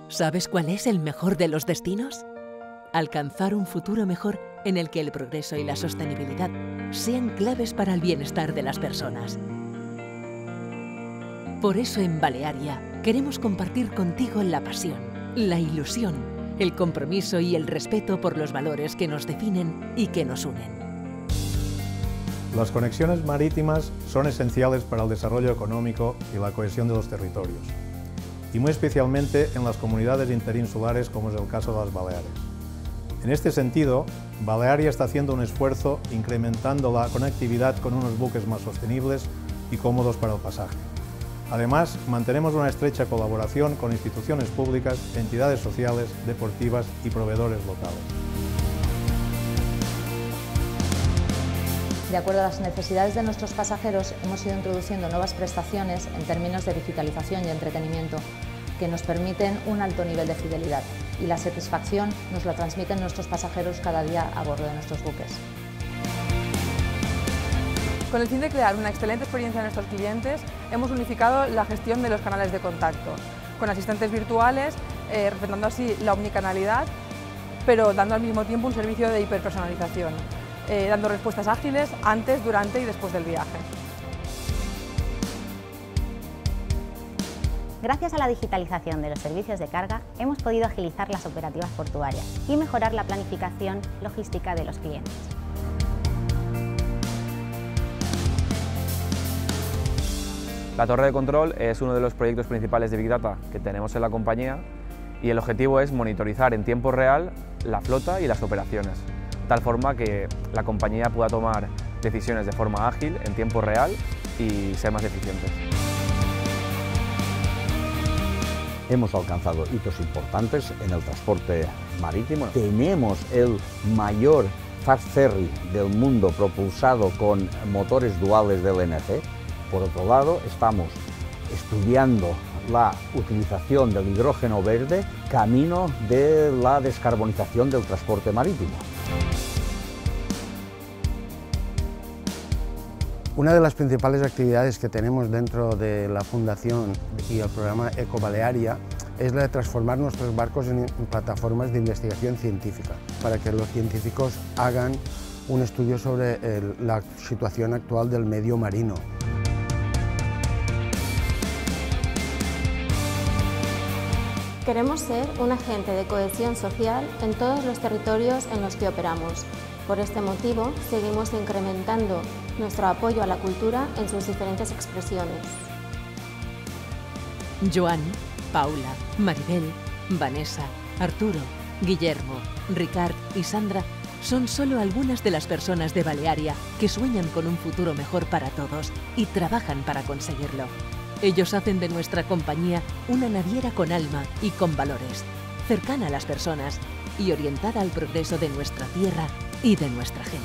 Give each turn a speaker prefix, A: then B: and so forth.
A: ¿Sabes cuál es el mejor de los destinos? Alcanzar un futuro mejor en el que el progreso y la sostenibilidad sean claves para el bienestar de las personas. Por eso en Balearia queremos compartir contigo la pasión, la ilusión, el compromiso y el respeto por los valores que nos definen y que nos unen.
B: Las conexiones marítimas son esenciales para el desarrollo económico y la cohesión de los territorios, y muy especialmente en las comunidades interinsulares como es el caso de las Baleares. En este sentido, Balearia está haciendo un esfuerzo incrementando la conectividad con unos buques más sostenibles y cómodos para el pasaje. Además, mantenemos una estrecha colaboración con instituciones públicas, entidades sociales, deportivas y proveedores locales.
C: De acuerdo a las necesidades de nuestros pasajeros, hemos ido introduciendo nuevas prestaciones en términos de digitalización y entretenimiento que nos permiten un alto nivel de fidelidad, y la satisfacción nos la transmiten nuestros pasajeros cada día a bordo de nuestros buques.
D: Con el fin de crear una excelente experiencia a nuestros clientes, hemos unificado la gestión de los canales de contacto, con asistentes virtuales, respetando así la omnicanalidad, pero dando al mismo tiempo un servicio de hiperpersonalización, dando respuestas ágiles antes, durante y después del viaje.
E: Gracias a la digitalización de los servicios de carga, hemos podido agilizar las operativas portuarias y mejorar la planificación logística de los clientes.
F: La torre de control es uno de los proyectos principales de Big Data que tenemos en la compañía, y el objetivo es monitorizar en tiempo real la flota y las operaciones, de tal forma que la compañía pueda tomar decisiones de forma ágil, en tiempo real, y ser más eficientes.
G: Hemos alcanzado hitos importantes en el transporte marítimo. Tenemos el mayor fast ferry del mundo propulsado con motores duales de LNG. Por otro lado, estamos estudiando la utilización del hidrógeno verde camino de la descarbonización del transporte marítimo.
H: Una de las principales actividades que tenemos dentro de la Fundación y el programa Ecobalearia es la de transformar nuestros barcos en plataformas de investigación científica, para que los científicos hagan un estudio sobre la situación actual del medio marino.
I: Queremos ser un agente de cohesión social en todos los territorios en los que operamos. Por este motivo, seguimos incrementando nuestro apoyo a la cultura en sus diferentes expresiones.
A: Joan, Paula, Maribel, Vanessa, Arturo, Guillermo, Ricard y Sandra son solo algunas de las personas de Balearia que sueñan con un futuro mejor para todos y trabajan para conseguirlo. Ellos hacen de nuestra compañía una naviera con alma y con valores, cercana a las personas y orientada al progreso de nuestra tierra y de nuestra gente.